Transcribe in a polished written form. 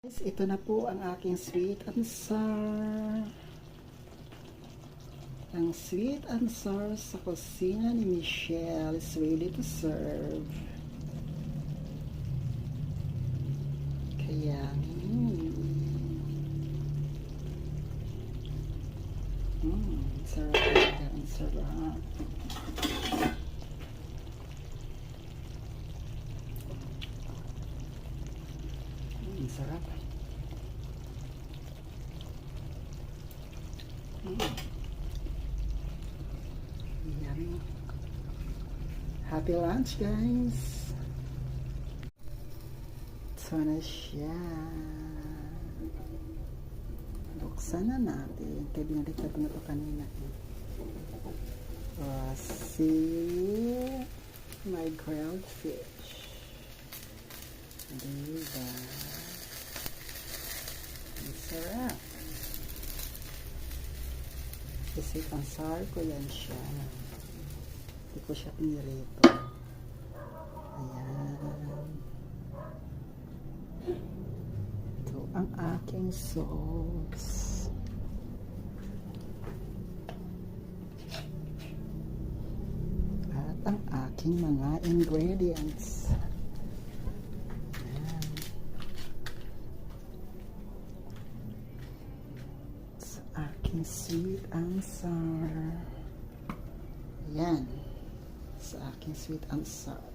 Guys, ito na po ang aking sweet and sour. Ang sweet and sour sa kusina ni Michelle is ready to serve. Kaya, sarap talaga, ang sarap. Sarap. Yummy. Happy lunch, guys. Ito na siya. Buksan na natin. Kaya binaliktad ko na ito kanina. See my grilled fish. Diba? Ang sarap. Kasi ang sour ko yan siya. Hindi ko siya pinirito. Ayan. Ito ang aking sauce. At ang aking mga ingredients. Sweet and sour. Yan. Sa aking sweet and sour.